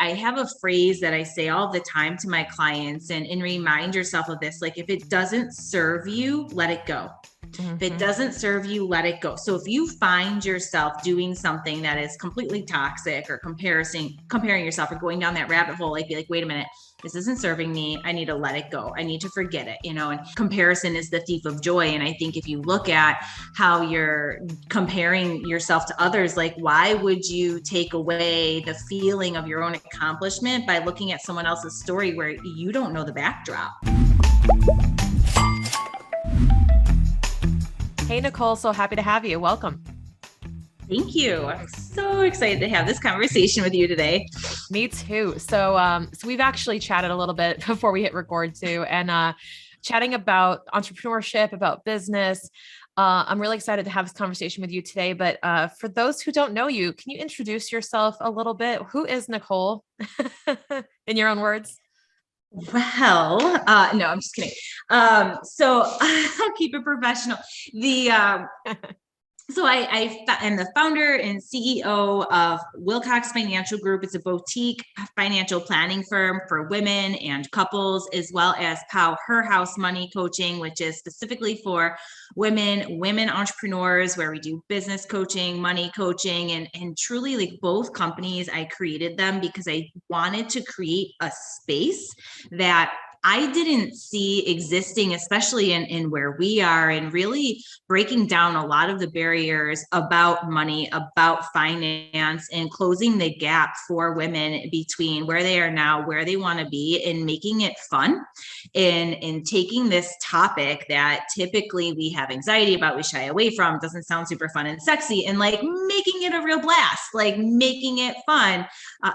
I have a phrase that I say all the time to my clients and remind yourself of this. Like, if it doesn't serve you, let it go. If it doesn't serve you, let it go. So if you find yourself doing something that is completely toxic or comparing yourself or going down that rabbit hole, like, be like, wait a minute, this isn't serving me. I need to let it go. I need to forget it, and comparison is the thief of joy. And I think if you look at how you're comparing yourself to others, like, why would you take away the feeling of your own accomplishment by looking at someone else's story where you don't know the backdrop? Hey, Nicholle, so happy to have you. Welcome. Thank you. I'm so excited to have this conversation with you today. Me too. So we've actually chatted a little bit before we hit record too, and chatting about entrepreneurship, about business. I'm really excited to have this conversation with you today. But for those who don't know you, can you introduce yourself a little bit? Who is Nicholle in your own words? Well, no, I'm just kidding. So I'll keep it professional. So I am the founder and CEO of Wilcox Financial Group. It's a boutique financial planning firm for women and couples, as well as POW Her House Money Coaching, which is specifically for women entrepreneurs, where we do business coaching, money coaching, and truly, like, both companies, I created them because I wanted to create a space that I didn't see existing, especially in where we are, and really breaking down a lot of the barriers about money, about finance, and closing the gap for women between where they are now, where they want to be, and making it fun. And taking this topic that typically we have anxiety about, we shy away from, doesn't sound super fun and sexy, and like making it a real blast, like making it fun,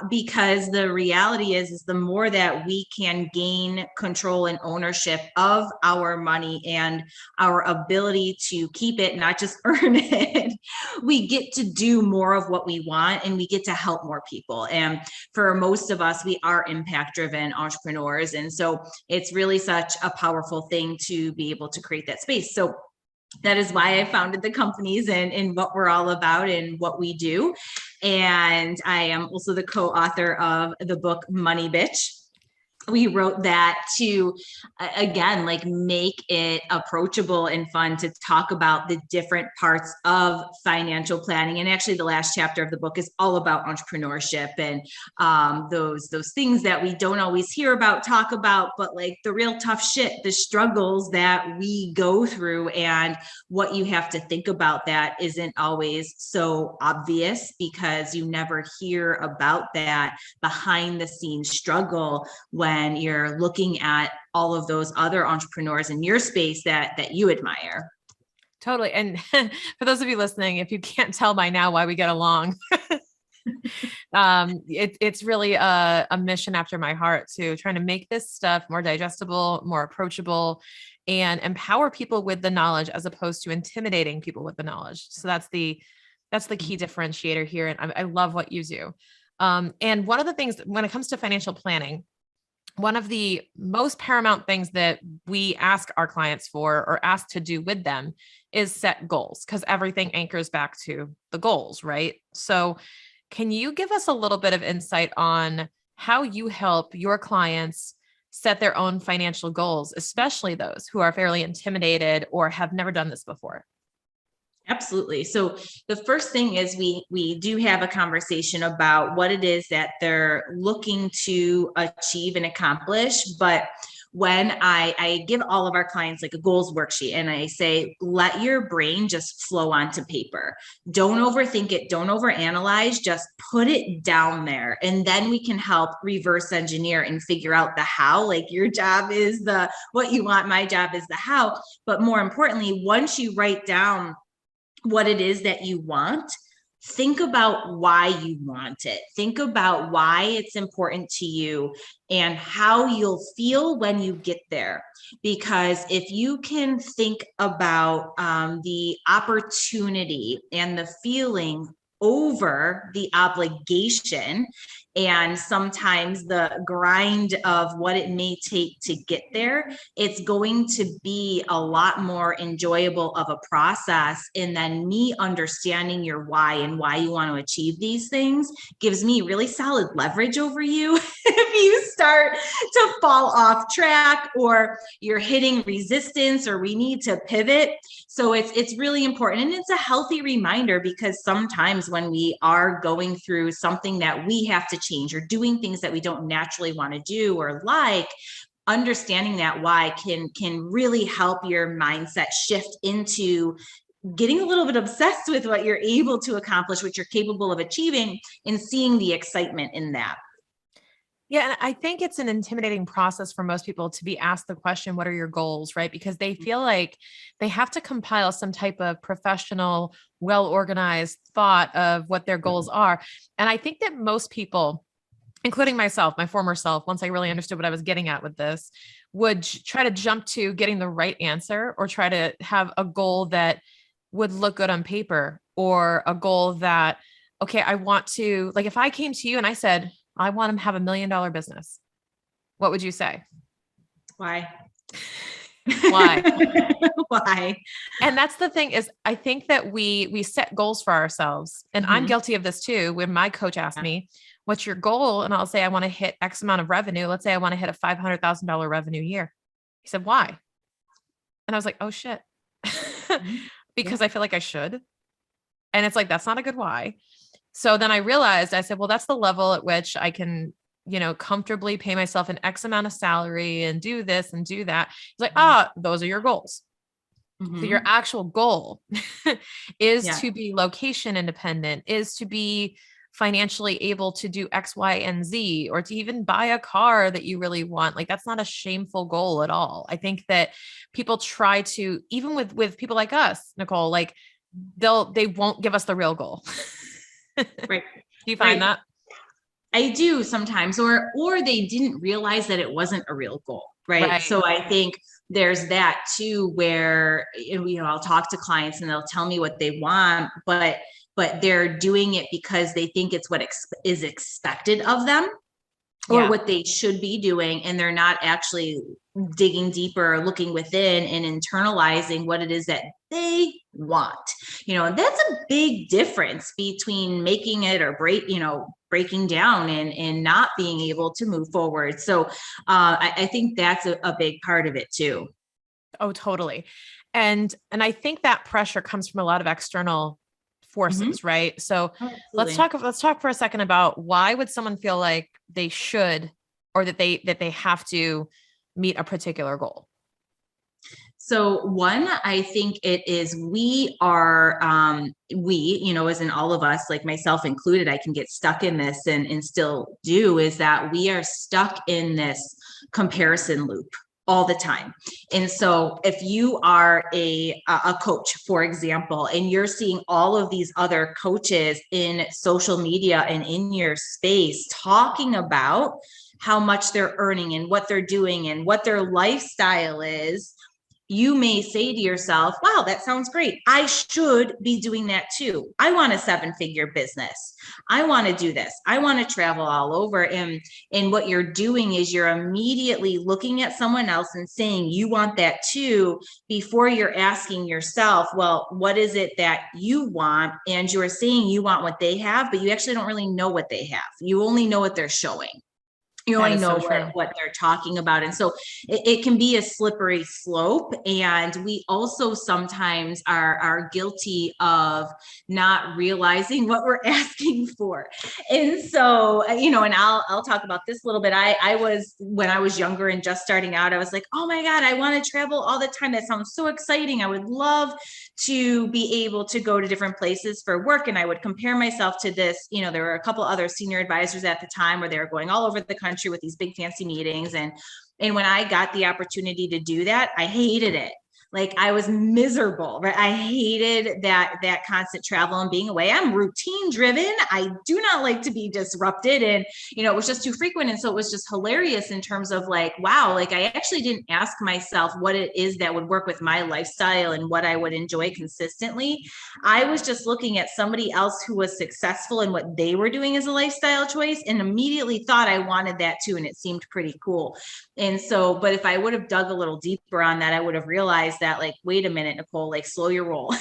because the reality is the more that we can gain control and ownership of our money and our ability to keep it, not just earn it, we get to do more of what we want, and we get to help more people. And for most of us, we are impact driven entrepreneurs. And so it's really such a powerful thing to be able to create that space. So that is why I founded the companies and what we're all about and what we do. And I am also the co-author of the book Money Bitch. We wrote that to, again, like, make it approachable and fun to talk about the different parts of financial planning. And actually, the last chapter of the book is all about entrepreneurship and those things that we don't always hear about, talk about, but like the real tough shit, the struggles that we go through, and what you have to think about that isn't always so obvious, because you never hear about that behind the scenes struggle when you're looking at all of those other entrepreneurs in your space that you admire. Totally. And for those of you listening, if you can't tell by now why we get along, it's really a mission after my heart, to trying to make this stuff more digestible, more approachable, and empower people with the knowledge as opposed to intimidating people with the knowledge. So that's the key differentiator here. And I love what you do. And one of the things when it comes to financial planning, one of the most paramount things that we ask our clients for, or ask to do with them, is set goals, because everything anchors back to the goals, right? So can you give us a little bit of insight on how you help your clients set their own financial goals, especially those who are fairly intimidated or have never done this before? Absolutely. So the first thing is we do have a conversation about what it is that they're looking to achieve and accomplish. But when I give all of our clients like a goals worksheet, and I say, let your brain just flow onto paper. Don't overthink it. Don't overanalyze. Just put it down there. And then we can help reverse engineer and figure out the how. Like, your job is the what you want. My job is the how. But more importantly, once you write down what it is that you want, think about why you want it. Think about why it's important to you and how you'll feel when you get there. Because if you can think about the opportunity and the feeling over the obligation and sometimes the grind of what it may take to get there, it's going to be a lot more enjoyable of a process. And then me understanding your why and why you want to achieve these things gives me really solid leverage over you. If you start to fall off track or you're hitting resistance or we need to pivot. So it's really important. And it's a healthy reminder, because sometimes when we are going through something that we have to change or doing things that we don't naturally want to do or like, understanding that why can really help your mindset shift into getting a little bit obsessed with what you're able to accomplish, what you're capable of achieving, and seeing the excitement in that. Yeah. And I think it's an intimidating process for most people to be asked the question, what are your goals? Right? Because they feel like they have to compile some type of professional, well-organized thought of what their goals are. And I think that most people, including myself, my former self, once I really understood what I was getting at with this, would try to jump to getting the right answer, or try to have a goal that would look good on paper, or a goal that, okay, I want to, like, if I came to you and I said, I want to have $1 million business, what would you say? Why? Why? Why? And that's the thing, is I think that we set goals for ourselves. And I'm guilty of this too. When my coach asked me, what's your goal? And I'll say, I want to hit X amount of revenue. Let's say I want to hit a $500,000 revenue year. He said, why? And I was like, oh shit. Because I feel like I should. And it's like, that's not a good why. So then I realized, I said, well, that's the level at which I can, comfortably pay myself an X amount of salary and do this and do that. It's like, those are your goals. So your actual goal is to be location independent, is to be financially able to do X, Y, and Z, or to even buy a car that you really want. Like, that's not a shameful goal at all. I think that people try to, even with people like us, Nicholle, like they won't give us the real goal. Right. Do you find that? I do sometimes, or they didn't realize that it wasn't a real goal. Right. So I think there's that too, where, I'll talk to clients and they'll tell me what they want, but they're doing it because they think it's what is expected of them, or what they should be doing. And they're not actually digging deeper, looking within and internalizing what it is that they want. And that's a big difference between making it or breaking down and not being able to move forward. So I think that's a big part of it too. Oh, totally. And I think that pressure comes from a lot of external forces, right? So let's talk for a second about, why would someone feel like they should, or that they have to meet a particular goal? So one, I think it is, we are, as in all of us, like myself included, I can get stuck in this and still do, is that we are stuck in this comparison loop all the time. And so if you are a coach, for example, and you're seeing all of these other coaches in social media and in your space talking about how much they're earning and what they're doing and what their lifestyle is, you may say to yourself, wow, that sounds great. I should be doing that too. I want a 7-figure business. I want to do this. I want to travel all over. And what you're doing is you're immediately looking at someone else and saying you want that too, before you're asking yourself, well, what is it that you want? And you're saying you want what they have, but you actually don't really know what they have. You only know what they're showing. You only know what they're talking about. And so it can be a slippery slope. And we also sometimes are guilty of not realizing what we're asking for. And so, and I'll talk about this a little bit. I was, when I was younger and just starting out, I was like, oh my God, I want to travel all the time. That sounds so exciting. I would love to be able to go to different places for work. And I would compare myself to this, there were a couple other senior advisors at the time where they were going all over the country with these big fancy meetings. And when I got the opportunity to do that, I hated it. Like I was miserable, right? I hated that constant travel and being away. I'm routine driven. I do not like to be disrupted. And, it was just too frequent. And so it was just hilarious in terms of like, wow, like I actually didn't ask myself what it is that would work with my lifestyle and what I would enjoy consistently. I was just looking at somebody else who was successful in what they were doing as a lifestyle choice and immediately thought I wanted that too. And it seemed pretty cool. And so, but if I would have dug a little deeper on that, I would have realized that like, wait a minute, Nicholle, like slow your roll.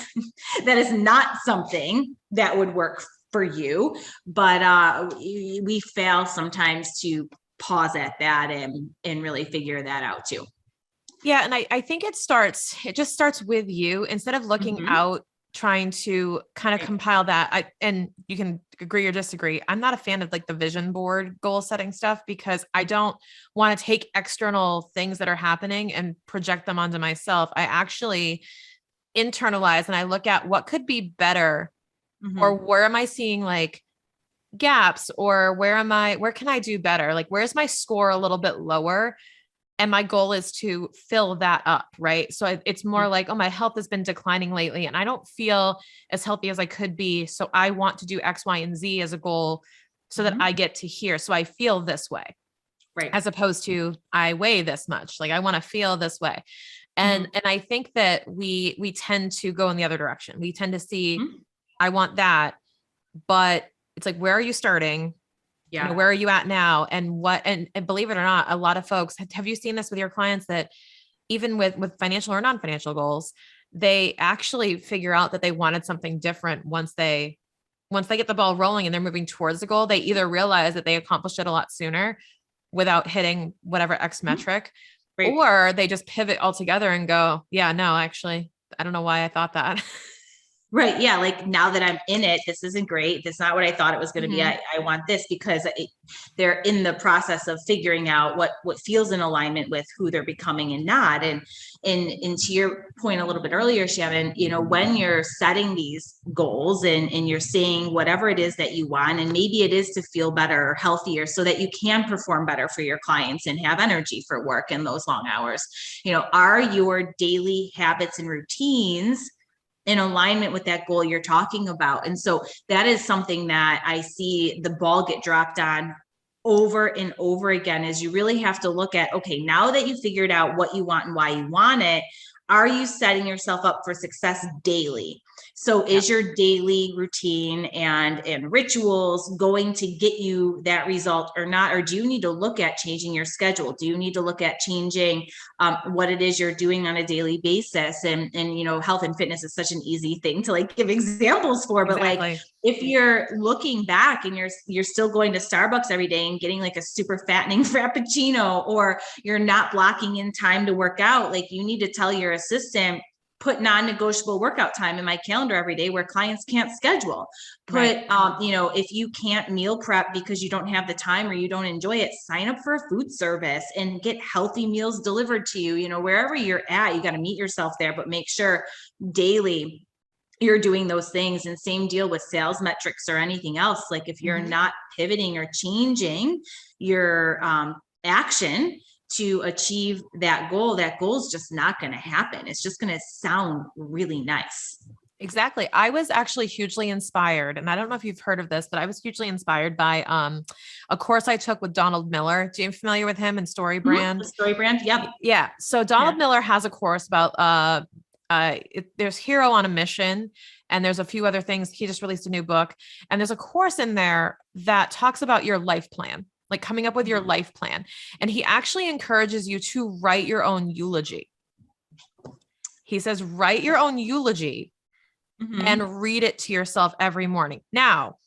That is not something that would work for you. But we fail sometimes to pause at that and really figure that out too. Yeah. And I think it just starts with you instead of looking out, trying to kind of compile that. And you can agree or disagree. I'm not a fan of like the vision board goal setting stuff because I don't want to take external things that are happening and project them onto myself. I actually internalize and I look at what could be better or where am I seeing like gaps or where can I do better? Like, where's my score a little bit lower? And my goal is to fill that up. Right. So it's more like, oh, my health has been declining lately and I don't feel as healthy as I could be. So I want to do X, Y, and Z as a goal so that I get to here. So I feel this way. Right. As opposed to I weigh this much. Like I want to feel this way. And I think that we tend to go in the other direction. We tend to see, I want that, but it's like, where are you starting? Yeah. Where are you at now? And and believe it or not, a lot of folks, have you seen this with your clients that even with financial or non-financial goals, they actually figure out that they wanted something different once they get the ball rolling and they're moving towards the goal, they either realize that they accomplished it a lot sooner without hitting whatever X metric, Right. or they just pivot altogether and go, yeah, no, actually, I don't know why I thought that. Right. Yeah. Like now that I'm in it, this isn't great. That's not what I thought it was going to be. I want this because they're in the process of figuring out what feels in alignment with who they're becoming and not. And to your point a little bit earlier, Shannon, when you're setting these goals and you're saying whatever it is that you want, and maybe it is to feel better or healthier so that you can perform better for your clients and have energy for work in those long hours, are your daily habits and routines in alignment with that goal you're talking about? And so that is something that I see the ball get dropped on over and over again, is you really have to look at, okay, now that you figured out what you want and why you want it, are you setting yourself up for success daily? So is your daily routine and rituals going to get you that result or not? Or do you need to look at changing your schedule? Do you need to look at changing what it is you're doing on a daily basis? And health and fitness is such an easy thing to like give examples for, but like if you're looking back and you're still going to Starbucks every day and getting like a super fattening frappuccino, or you're not blocking in time to work out, like you need to tell your assistant, put non-negotiable workout time in my calendar every day where clients can't schedule. Put, if you can't meal prep because you don't have the time or you don't enjoy it, sign up for a food service and get healthy meals delivered to you. Wherever you're at, you got to meet yourself there, but make sure daily you're doing those things. And same deal with sales metrics or anything else. Like if you're not pivoting or changing your action to achieve that goal is just not going to happen. It's just going to sound really nice. Exactly. I was actually hugely inspired, and I don't know if you've heard of this, but I was hugely inspired by a course I took with Donald Miller. Do you familiar with him and Story Brand? Story Brand. Yep. Yeah. So Donald Miller has a course about there's Hero on a Mission, and there's a few other things. He just released a new book, and there's a course in there that talks about your life plan, like coming up with your life plan. And he actually encourages you to write your own eulogy. He says, write your own eulogy and read it to yourself every morning. Now,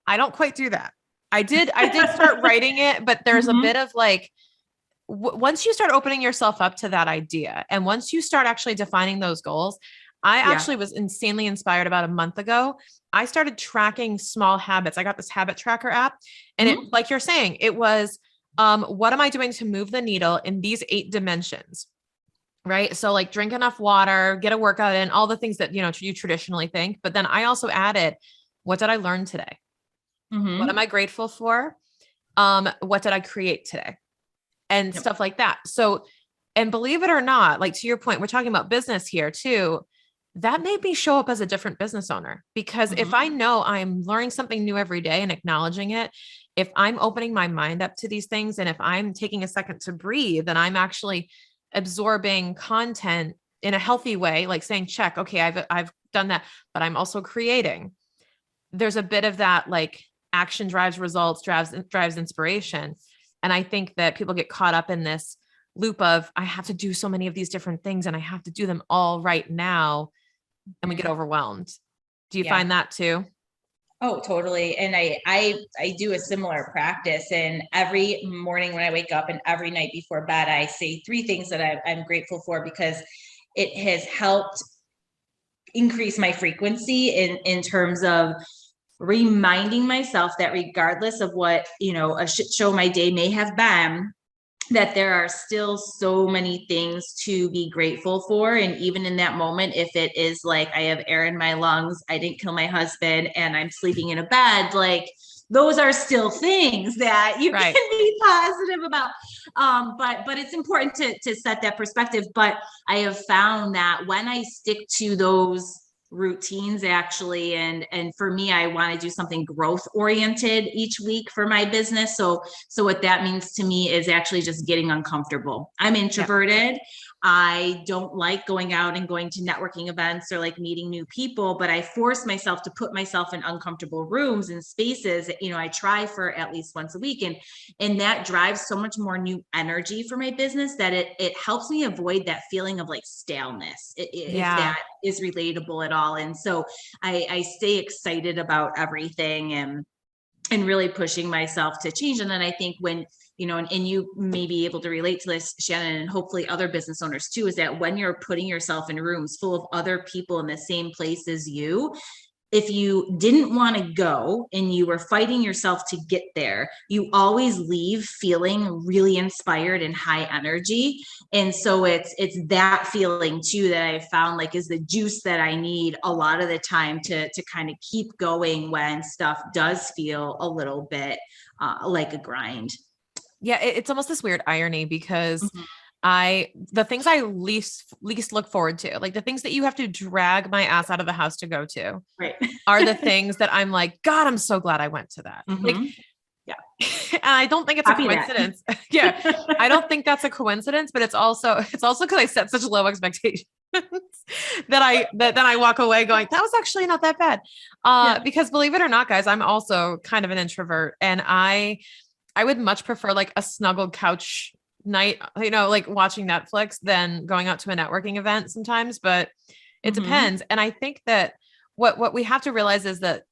I don't quite do that. I did start writing it, but there's a bit of like, once you start opening yourself up to that idea, and once you start actually defining those goals, I actually was insanely inspired about a month ago. I started tracking small habits. I got this habit tracker app, and it, like you're saying, it was, what am I doing to move the needle in these 8 dimensions? Right. So like drink enough water, get a workout in, all the things that, you traditionally think. But then I also added, what did I learn today? What am I grateful for? What did I create today? And stuff like that. So And believe it or not, like to your point, we're talking about business here too. That made me show up as a different business owner, because if I know I'm learning something new every day and acknowledging it, if I'm opening my mind up to these things, and if I'm taking a second to breathe, and I'm actually absorbing content in a healthy way, like saying, check, okay, I've done that, but I'm also creating. There's a bit of that, like action drives results, drives inspiration. And I think that people get caught up in this loop of, I have to do so many of these different things and I have to do them all right now. And we get overwhelmed. Do you find that too? Oh, totally. And I do a similar practice, and every morning when I wake up and every night before bed, I say 3 things that I'm grateful for, because it has helped increase my frequency in terms of reminding myself that regardless of what, a shit show my day may have been, that there are still so many things to be grateful for. And even in that moment, if it is like, I have air in my lungs, I didn't kill my husband, and I'm sleeping in a bed, like those are still things that you can be positive about. But it's important to set that perspective. But I have found that when I stick to those routines, actually, and for me, I want to do something growth oriented each week for my business. So what that means to me is actually just getting uncomfortable. I'm introverted. I don't like going out and going to networking events or like meeting new people, but I force myself to put myself in uncomfortable rooms and spaces. I try for at least once a week, and that drives so much more new energy for my business that it helps me avoid that feeling of like staleness, if that is relatable at all. And so I stay excited about everything, and really pushing myself to change. And then I think when, and you may be able to relate to this, Shannon, and hopefully other business owners too, is that when you're putting yourself in rooms full of other people in the same place as you, if you didn't want to go and you were fighting yourself to get there, you always leave feeling really inspired and high energy. And so it's that feeling too that I found like is the juice that I need a lot of the time to kind of keep going when stuff does feel a little bit like a grind. Yeah, it's almost this weird irony, because the things I least look forward to, like the things that you have to drag my ass out of the house to go to, are the things that I'm like, God, I'm so glad I went to that. Like, and I don't think it's a coincidence. I don't think that's a coincidence, but it's also because I set such low expectations that I walk away going, that was actually not that bad. Because believe it or not, guys, I'm also kind of an introvert, and I would much prefer like a snuggled couch night, like watching Netflix, than going out to a networking event sometimes, but it depends. And I think that what we have to realize is that,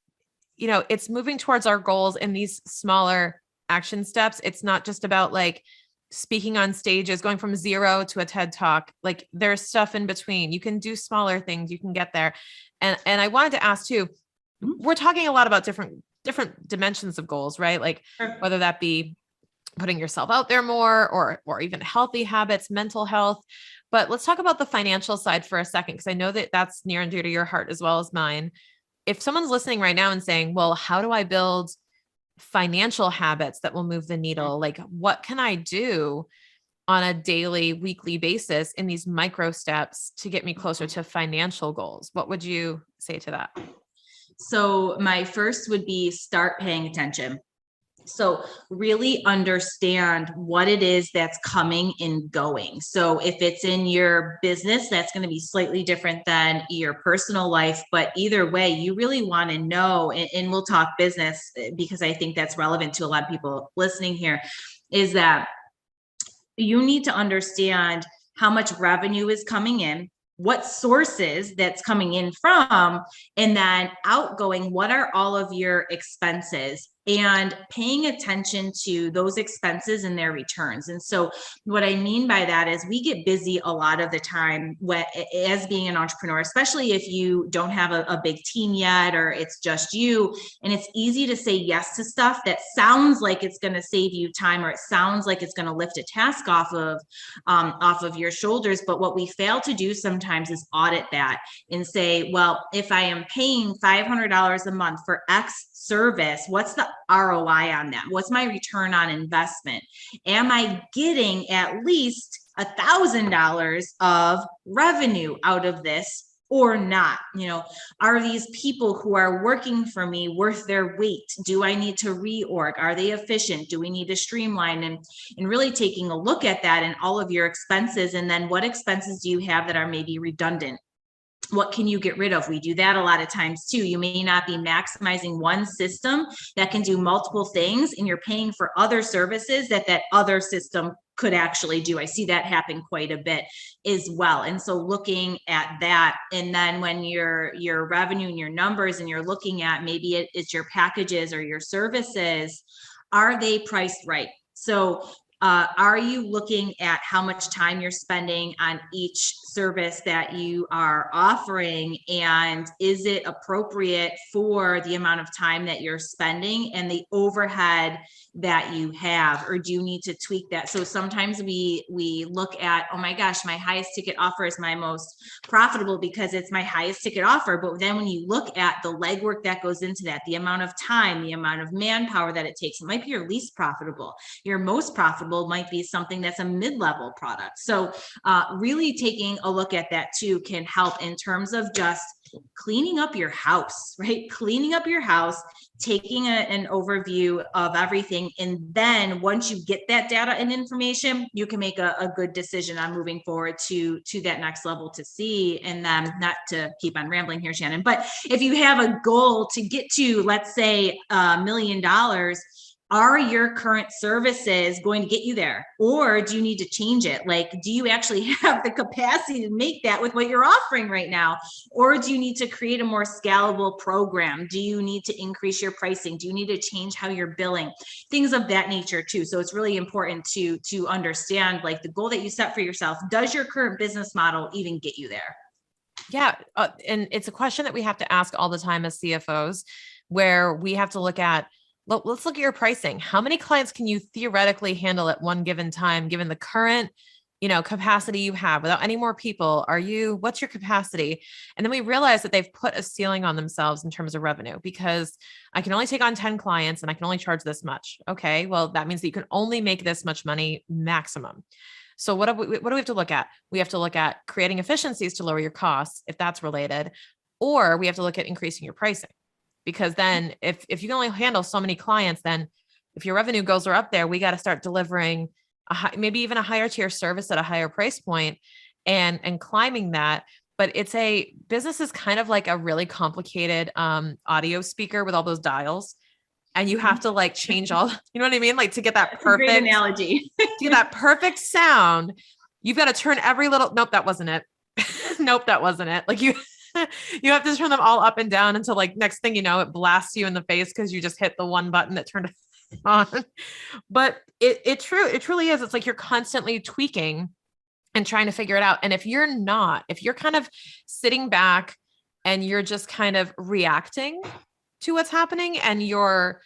it's moving towards our goals in these smaller action steps. It's not just about like speaking on stages, going from 0 to a TED Talk. Like there's stuff in between. You can do smaller things. You can get there. And I wanted to ask too, we're talking a lot about different dimensions of goals, right? Like whether that be putting yourself out there more, or even healthy habits, mental health. But let's talk about the financial side for a second, because I know that that's near and dear to your heart as well as mine. If someone's listening right now and saying, well, how do I build financial habits that will move the needle? Like, what can I do on a daily, weekly basis in these micro steps to get me closer to financial goals? What would you say to that? So my first would be start paying attention. So really understand what it is that's coming and going. So if it's in your business, that's going to be slightly different than your personal life. But either way, you really want to know, and we'll talk business because I think that's relevant to a lot of people listening here, is that you need to understand how much revenue is coming in, what sources that's coming in from, and then outgoing, what are all of your expenses, and paying attention to those expenses and their returns. And so what I mean by that is we get busy a lot of the time as being an entrepreneur, especially if you don't have a big team yet, or it's just you. And it's easy to say yes to stuff that sounds like it's going to save you time, or it sounds like it's going to lift a task off of your shoulders. But what we fail to do sometimes is audit that and say, well, if I am paying $500 a month for X service, what's the ROI on that? What's my return on investment? Am I getting at least $1,000 of revenue out of this or not? Are these people who are working for me worth their weight? Do I need to reorg? Are they efficient? Do we need to streamline? And really taking a look at that and all of your expenses. And then what expenses do you have that are maybe redundant? What can you get rid of? We do that a lot of times too. You may not be maximizing one system that can do multiple things, and you're paying for other services that other system could actually do. I see that happen quite a bit as well. And so looking at that, and then when your revenue and your numbers, and you're looking at maybe it's your packages or your services, are they priced right? So are you looking at how much time you're spending on each service that you are offering? And is it appropriate for the amount of time that you're spending and the overhead that you have? Or do you need to tweak that? So sometimes we look at, oh my gosh, my highest ticket offer is my most profitable because it's my highest ticket offer. But then when you look at the legwork that goes into that, the amount of time, the amount of manpower that it takes, it might be your least profitable. Your most profitable might be something that's a mid-level product. So really taking a look at that too can help in terms of just cleaning up your house, right? Cleaning up your house, taking an overview of everything. And then once you get that data and information, you can make a good decision on moving forward to that next level to see. And then not to keep on rambling here, Shannon, but if you have a goal to get to, let's say, $1 million, are your current services going to get you there? Or do you need to change it? Like, do you actually have the capacity to make that with what you're offering right now? Or do you need to create a more scalable program? Do you need to increase your pricing? Do you need to change how you're billing? Things of that nature too. So it's really important to understand, like, the goal that you set for yourself. Does your current business model even get you there? Yeah. And it's a question that we have to ask all the time as CFOs, where we have to look at, let's look at your pricing. How many clients can you theoretically handle at one given time, given the current, capacity you have without any more people? What's your capacity? And then we realize that they've put a ceiling on themselves in terms of revenue, because I can only take on 10 clients and I can only charge this much. Okay. Well, that means that you can only make this much money maximum. So what do we have to look at? We have to look at creating efficiencies to lower your costs, if that's related, or we have to look at increasing your pricing. Because then if you can only handle so many clients, then if your revenue goals are up there, we got to start delivering maybe even a higher tier service at a higher price point and climbing that. But business is kind of like a really complicated audio speaker with all those dials. And you have to like change all, you know what I mean? Like to get that perfect Great analogy, to get that perfect sound, you've got to turn every little, nope, that wasn't it. Nope, that wasn't it. Like you have to turn them all up and down until, like, next thing you know, it blasts you in the face because you just hit the one button that turned it on. But it truly is. It's like you're constantly tweaking and trying to figure it out. And if you're kind of sitting back and you're just kind of reacting to what's happening, and you're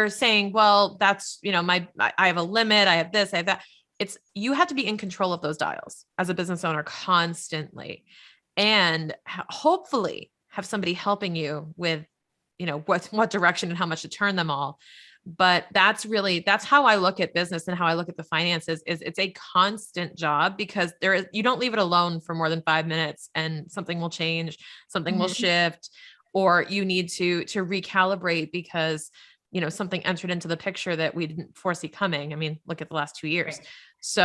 saying, well, that's, I have a limit, I have this, I have that. You have to be in control of those dials as a business owner constantly. And hopefully have somebody helping you with, what direction and how much to turn them all. But that's how I look at business and how I look at the finances is it's a constant job, because you don't leave it alone for more than 5 minutes and something will change, something will shift, or you need to recalibrate because, something entered into the picture that we didn't foresee coming. I mean, look at the last 2 years. Right. So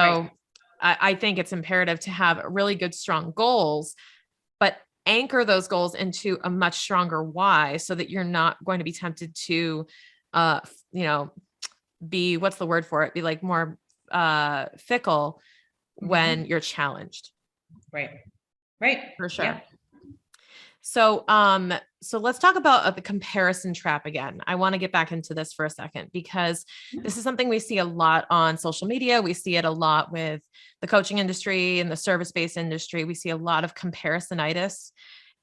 right. I think it's imperative to have really good, strong goals, but anchor those goals into a much stronger why, so that you're not going to be tempted to, be, what's the word for it? Be like more fickle when you're challenged. Right. Right. For sure. Yeah. So let's talk about the comparison trap again. I want to get back into this for a second, because this is something we see a lot on social media. We see it a lot with the coaching industry and the service-based industry. We see a lot of comparisonitis.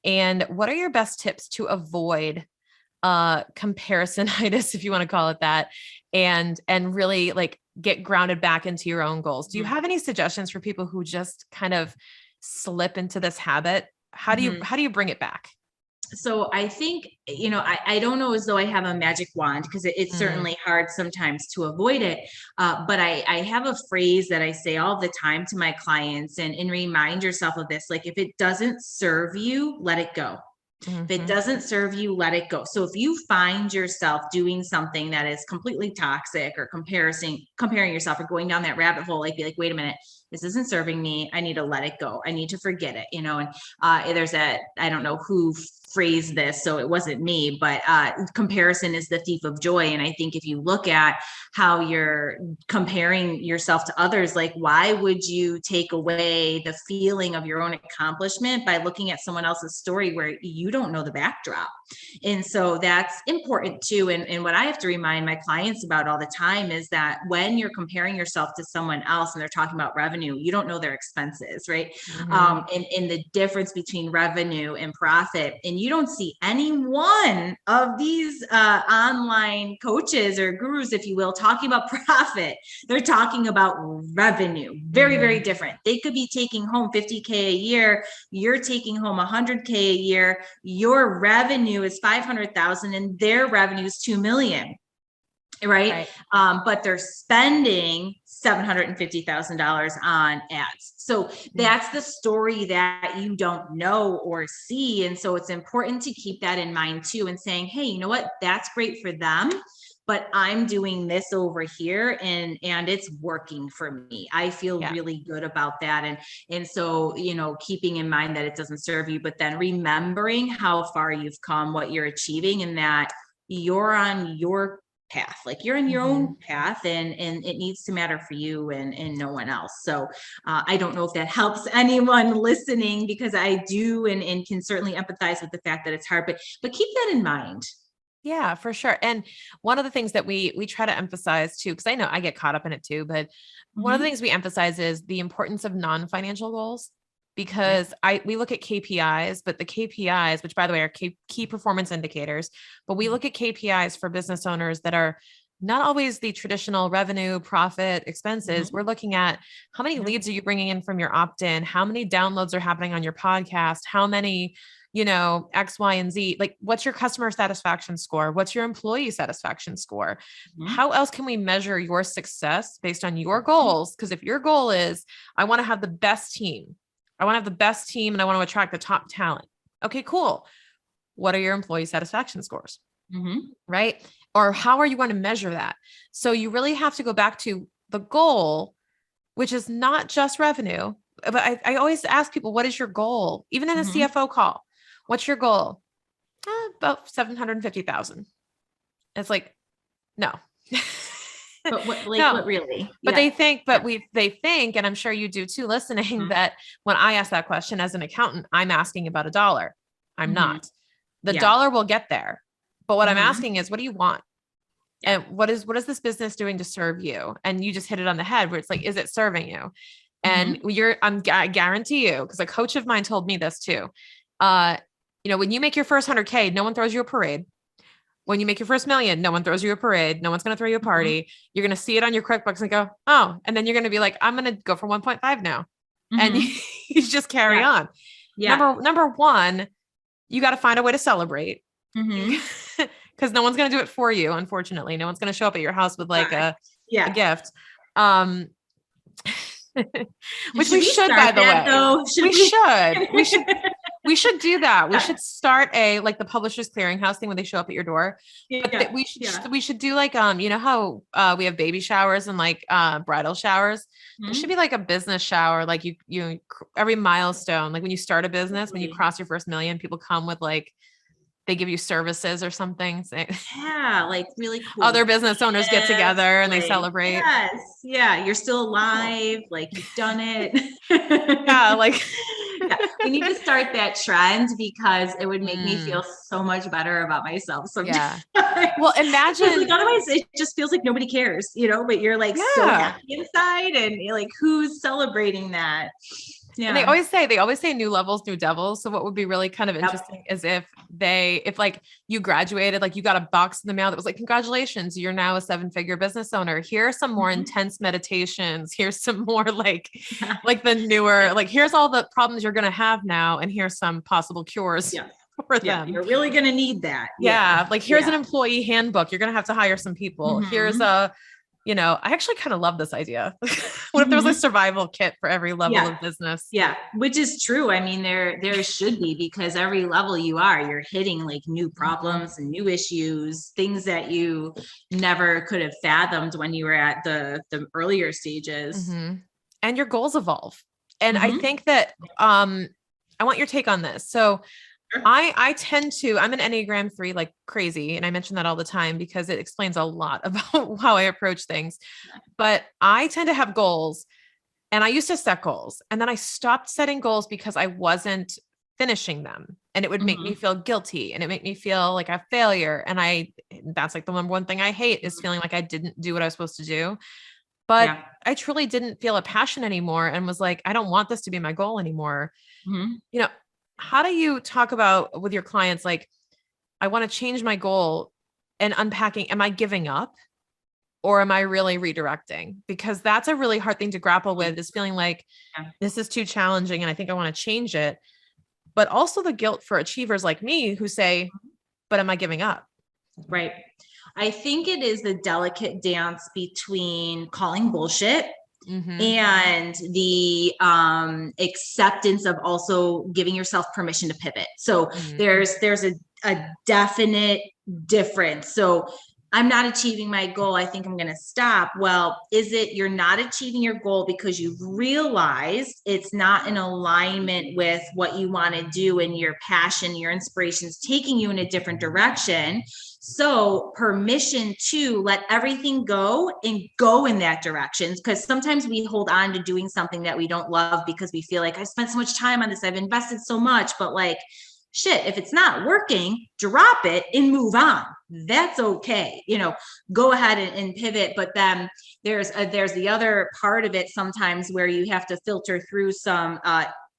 And what are your best tips to avoid comparisonitis, if you want to call it that, and really like get grounded back into your own goals? Do you have any suggestions for people who just kind of slip into this habit? How do you bring it back? So I think, I don't know as though I have a magic wand, because it's certainly hard sometimes to avoid it. But I have a phrase that I say all the time to my clients, and remind yourself of this. Like, if it doesn't serve you, let it go. If it doesn't serve you, let it go. So if you find yourself doing something that is completely toxic, or comparing yourself, or going down that rabbit hole, like, be like, wait a minute, this isn't serving me. I need to let it go. I need to forget it, and there's I don't know who phrased this, so it wasn't me, but comparison is the thief of joy. And I think if you look at how you're comparing yourself to others, like, why would you take away the feeling of your own accomplishment by looking at someone else's story where you don't know the backdrop? And so that's important too. And what I have to remind my clients about all the time is that when you're comparing yourself to someone else and they're talking about revenue, you don't know their expenses, right? And the difference between revenue and profit. And you don't see any one of these online coaches or gurus, if you will, talking about profit. They're talking about revenue. Very, very different. They could be taking home $50K a year. You're taking home $100K a year. Your revenue is $500,000 and their revenue is $2 million. Right. But they're spending $750,000 on ads. So that's the story that you don't know or see. And so it's important to keep that in mind too, and saying, hey, you know what, that's great for them, but I'm doing this over here, and it's working for me. I feel really good about that. And so, keeping in mind that it doesn't serve you, but then remembering how far you've come, what you're achieving, and that you're on your path, like you're in your own path, and it needs to matter for you and no one else. So I don't know if that helps anyone listening, because I do and can certainly empathize with the fact that it's hard, but keep that in mind. Yeah, for sure. And one of the things that we try to emphasize too, because I know I get caught up in it too, but one of the things we emphasize is the importance of non-financial goals, because we look at KPIs, but the KPIs, which by the way are key performance indicators, but we look at KPIs for business owners that are not always the traditional revenue, profit, expenses. We're looking at how many leads are you bringing in from your opt-in? How many downloads are happening on your podcast? How many, X, Y, and Z, like what's your customer satisfaction score? What's your employee satisfaction score? How else can we measure your success based on your goals? Because if your goal is, I want to have the best team, and I want to attract the top talent. Okay, cool. What are your employee satisfaction scores? Right? Or how are you going to measure that? So you really have to go back to the goal, which is not just revenue. But I always ask people, what is your goal? Even in a CFO call, what's your goal? About 750,000. It's like, no. But what really? But they think, and I'm sure you do too, listening, that when I ask that question as an accountant, I'm asking about $1. I'm not. The dollar will get there. But what I'm asking is, what do you want? And what is this business doing to serve you? And you just hit it on the head, where it's like, is it serving you? And I guarantee you, because a coach of mine told me this too. When you make your first 100K, no one throws you a parade. When you make your first $1 million, no one throws you a parade. No one's going to throw you a party. You're going to see it on your QuickBooks and go, oh, and then you're going to be like, I'm going to go for 1.5 now. And you just carry on. Number one, you got to find a way to celebrate, because no one's going to do it for you. Unfortunately, no one's going to show up at your house with like a gift. Which we should, by the way, we should do that. We should start like the Publishers Clearinghouse thing when they show up at your door. But we should do like, how we have baby showers and like bridal showers. There should be like a business shower. Like you every milestone, like when you start a business, when you cross your first $1 million, people come with like, they give you services or something. Like really cool. Other business owners get together and they celebrate. Yes. Yeah. You're still alive. Like you've done it. We need to start that trend, because it would make me feel so much better about myself. So well, imagine, like, otherwise it just feels like nobody cares, but you're like so happy inside, and you're like, who's celebrating that? Yeah. And they always say new levels, new devils. So what would be really kind of interesting is if like you graduated, like you got a box in the mail that was like, congratulations, you're now a 7-figure business owner. Here are some more intense meditations. Here's some more like the newer, like, here's all the problems you're going to have now. And here's some possible cures for Yeah. them. You're really going to need that. Yeah. Like here's an Yeah. employee handbook. You're going to have to hire some people. Here's Mhm. I actually kind of love this idea. What if there was a Mhm. survival kit for every level Yeah. of business? Yeah, which is true. I mean, there should be, because every level you're hitting like new Mhm. problems and new issues, things that you never could have fathomed when you were at the earlier stages. Mhm. And your goals evolve. And I Mhm. think that I want your take on this. So Sure. I tend to, I'm an Enneagram 3 like crazy. And I mention that all the time because it explains a lot about how I approach things. But I tend to have goals, and I used to set goals. And then I stopped setting goals because I wasn't finishing them. And it would make me Mhm. feel guilty, and it made me feel like a failure. And that's like the number one thing I hate is feeling like I didn't do what I was supposed to do. But Yeah. I truly didn't feel a passion anymore and was like, I don't want this to be my goal anymore. Mhm. You know, how do you talk about with your clients, like, I want to change my goal, and unpacking, am I giving up or am I really redirecting? Because that's a really hard thing to grapple with, is feeling like Yeah. this is too challenging and I think I want to change it. But also the guilt for achievers like me who say, but am I giving up? Right. I think it is the delicate dance between calling bullshit Mm-hmm. and the acceptance of also giving yourself permission to pivot. So Mm-hmm. there's a definite difference. So I'm not achieving my goal, I think I'm going to stop. Well, is it you're not achieving your goal because you've realized it's not in alignment with what you want to do, and your passion, your inspiration is taking you in a different direction? So permission to let everything go and go in that direction. Because sometimes we hold on to doing something that we don't love because we feel like, I spent so much time on this, I've invested so much, but like, shit, if it's not working, drop it and move on. That's okay. Go ahead and pivot. But then there's the other part of it sometimes where you have to filter through some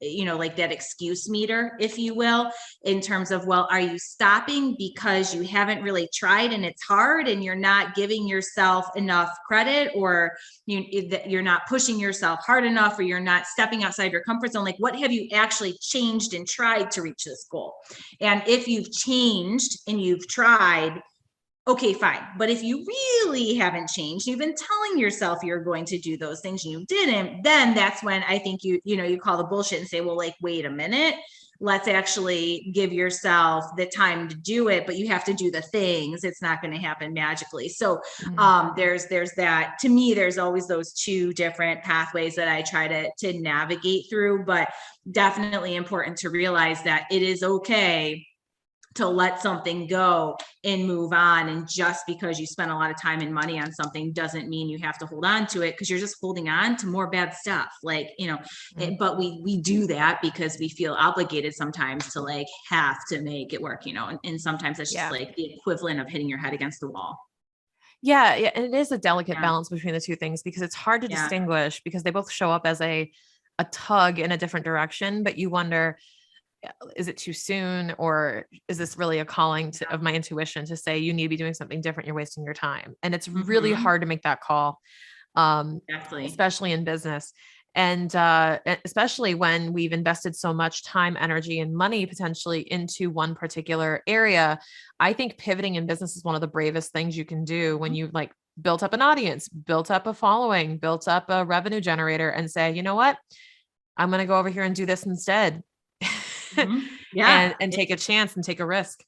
like that excuse meter, if you will, in terms of, well, are you stopping because you haven't really tried and it's hard and you're not giving yourself enough credit, or you're not pushing yourself hard enough, or you're not stepping outside your comfort zone? Like, what have you actually changed and tried to reach this goal? And if you've changed and you've tried, okay, fine. But if you really haven't changed, you've been telling yourself you're going to do those things and you didn't, then that's when I think you call the bullshit and say, well, like, wait a minute, let's actually give yourself the time to do it, but you have to do the things. It's not going to happen magically. So there's that. To me, there's always those two different pathways that I try to navigate through, but definitely important to realize that it is okay to let something go and move on. And just because you spend a lot of time and money on something doesn't mean you have to hold on to it, because you're just holding on to more bad stuff. Like, Mhm. but we do that because we feel obligated sometimes to like have to make it work, and sometimes it's just Yeah. like the equivalent of hitting your head against the wall. Yeah. Yeah. And it is a delicate Yeah. balance between the two things, because it's hard to Yeah. distinguish, because they both show up as a tug in a different direction, but you wonder, is it too soon, or is this really a calling of my intuition to say you need to be doing something different, you're wasting your time? And it's really Mm-hmm. hard to make that call, Exactly. especially in business. And especially when we've invested so much time, energy, and money potentially into one particular area. I think pivoting in business is one of the bravest things you can do, when you like built up an audience, built up a following, built up a revenue generator, and say, you know what, I'm going to go over here and do this instead. Mm-hmm. and Yeah. take a chance and take a risk.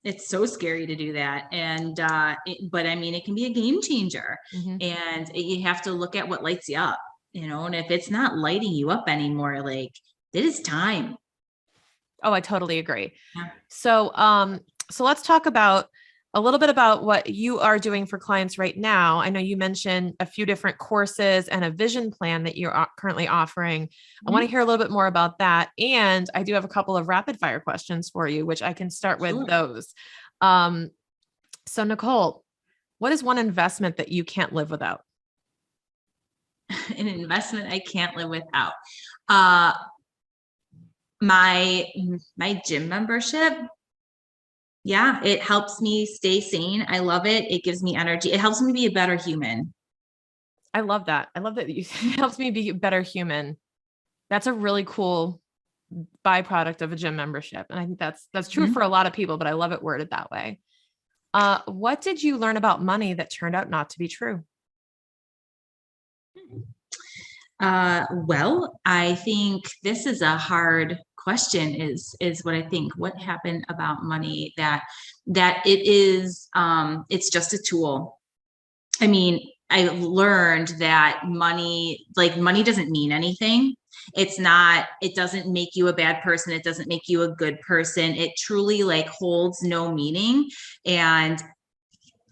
It's so scary to do that. And but I mean, it can be a game changer. Mhm. And you have to look at what lights you up, and if it's not lighting you up anymore, like, it is time. Oh, I totally agree. Yeah. So, so let's talk about a little bit about what you are doing for clients right now. I know you mentioned a few different courses and a vision plan that you're currently offering. I want to Mhm. hear a little bit more about that. And I do have a couple of rapid fire questions for you, which I can start with Sure. those. Um, so Nicholle, what is one investment that you can't live without? An investment I can't live without. Uh, my gym membership. Yeah, it helps me stay sane. I love it. It gives me energy. It helps me be a better human. I love that. I love that it helps me be a better human. That's a really cool byproduct of a gym membership. And I think that's true Mhm. for a lot of people, but I love it worded that way. What did you learn about money that turned out not to be true? Well, I think this is a hard question is what I think. What happened about money that it is it's just a tool. I mean, I learned that money doesn't mean anything. It doesn't make you a bad person. It doesn't make you a good person. It truly like holds no meaning. And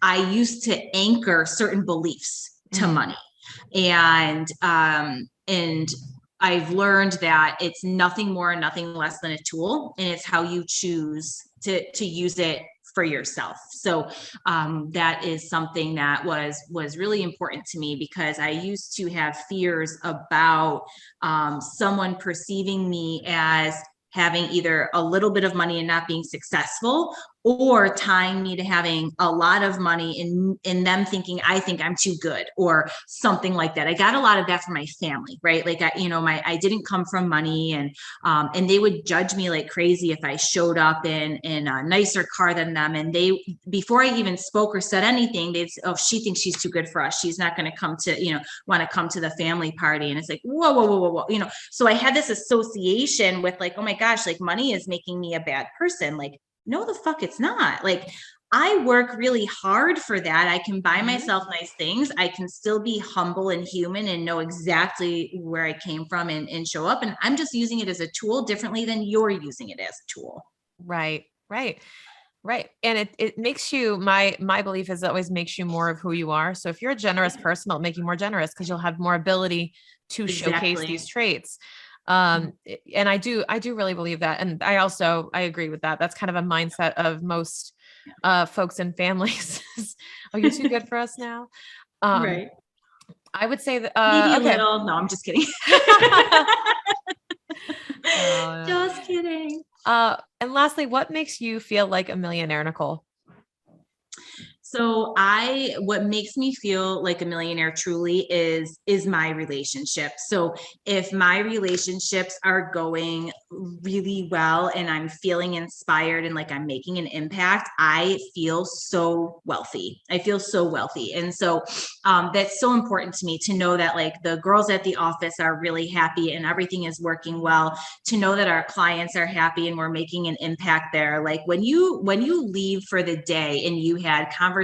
I used to anchor certain beliefs to Mm, money. And I've learned that it's nothing more and nothing less than a tool, and it's how you choose to use it for yourself. So that is something that was really important to me, because I used to have fears about someone perceiving me as having either a little bit of money and not being successful, or tying me to having a lot of money in them thinking I think I'm too good or something like that. I got a lot of that from my family, right? Like I didn't come from money, and they would judge me like crazy if I showed up in a nicer car than them. And they, before I even spoke or said anything, they'd say, oh, she thinks she's too good for us. She's not going to come to, want to come to the family party. And it's like, whoa, whoa, whoa, whoa, whoa. So I had this association with like, oh my gosh, like money is making me a bad person. Like, no, the fuck it's not. Like, I work really hard for that. I can buy myself nice things. I can still be humble and human and know exactly where I came from and show up. And I'm just using it as a tool differently than you're using it as a tool. right, right, right. And it makes you, my belief is it always makes you more of who you are. So if you're a generous person, it'll make you more generous because you'll have more ability to showcase these Exactly. traits. And I do really believe that. And I agree with that. That's kind of a mindset of most folks and families. Are you too good for us now? Um, Right. I would say that, Maybe a okay. little. No, I'm just kidding. Uh, Just kidding. and lastly, what makes you feel like a millionaire, Nicole? So what makes me feel like a millionaire truly is my relationship. So if my relationships are going really well and I'm feeling inspired and like I'm making an impact, I feel so wealthy. I feel so wealthy. And so that's so important to me to know that like the girls at the office are really happy and everything is working well, to know that our clients are happy and we're making an impact there. Like when you leave for the day and you had conversations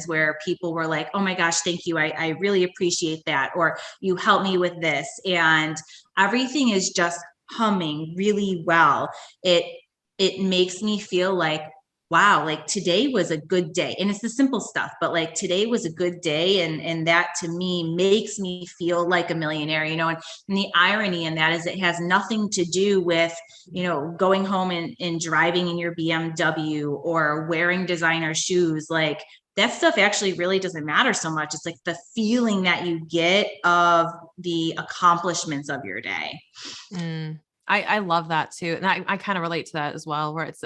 where people were like, oh my gosh, thank you, I really appreciate that, or you helped me with this, and everything is just humming really well, it makes me feel like, wow, like today was a good day. And it's the simple stuff, but like today was a good day. And that to me makes me feel like a millionaire, and the irony in that is it has nothing to do with, going home and driving in your BMW or wearing designer shoes. Like that stuff actually really doesn't matter so much. It's like the feeling that you get of the accomplishments of your day. Mm, I love that too. And I kind of relate to that as well, where it's,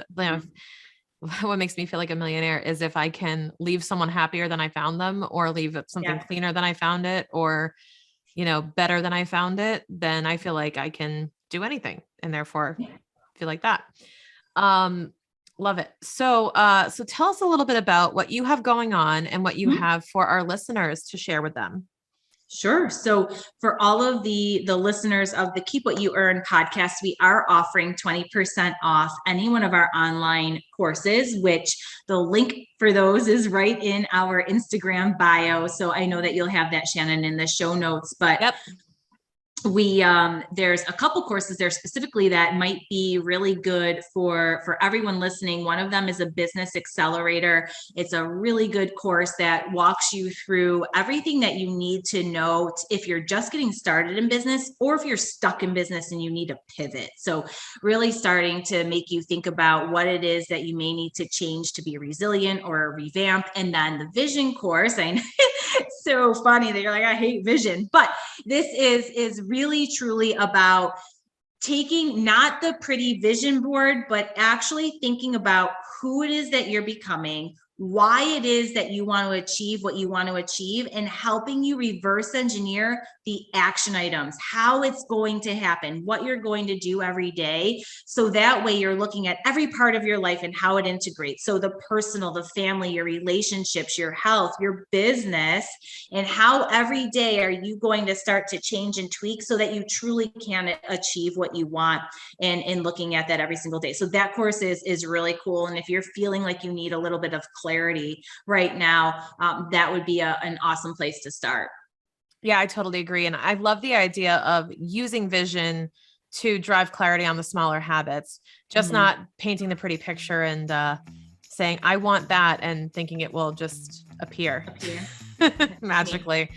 what makes me feel like a millionaire is if I can leave someone happier than I found them, or leave it something Yeah. cleaner than I found it, or, better than I found it, then I feel like I can do anything and therefore feel like that. Um, love it. So tell us a little bit about what you have going on and what you have for our listeners to share with them. Sure. So for all of the listeners of the Keep What You Earn podcast, we are offering 20% off any one of our online courses, which the link for those is right in our Instagram bio. So I know that you'll have that, Shannon, in the show notes, but Yep. There's a couple courses there specifically that might be really good for everyone listening. One of them is a business accelerator. It's a really good course that walks you through everything that you need to know if you're just getting started in business, or if you're stuck in business and you need to pivot. So really starting to make you think about what it is that you may need to change to be resilient or revamp. And then the vision course, I know it's so funny that you're like, I hate vision, but this is really truly about taking not the pretty vision board, but actually thinking about who it is that you're becoming, why it is that you want to achieve what you want to achieve, and helping you reverse engineer the action items, how it's going to happen, what you're going to do every day. So that way you're looking at every part of your life and how it integrates. So the personal, the family, your relationships, your health, your business, and how every day are you going to start to change and tweak so that you truly can achieve what you want, and looking at that every single day. So that course is really cool. And if you're feeling like you need a little bit of clarity right now, that would be an awesome place to start. Yeah, I totally agree. And I love the idea of using vision to drive clarity on the smaller habits, just not painting the pretty picture and saying, I want that, and thinking it will just appear magically.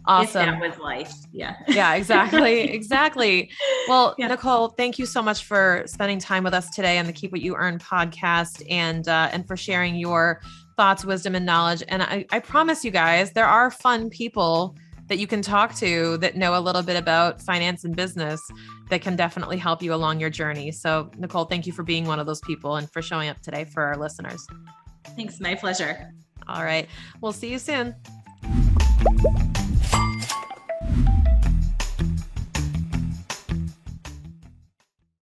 Awesome. If that was life. Yeah. Yeah, exactly. Exactly. Well, Yeah. Nicholle, thank you so much for spending time with us today on the Keep What You Earn podcast, and for sharing your thoughts, wisdom, and knowledge. And I promise you guys, there are fun people that you can talk to that know a little bit about finance and business that can definitely help you along your journey. So Nicholle, thank you for being one of those people and for showing up today for our listeners. Thanks. My pleasure. All right. We'll see you soon.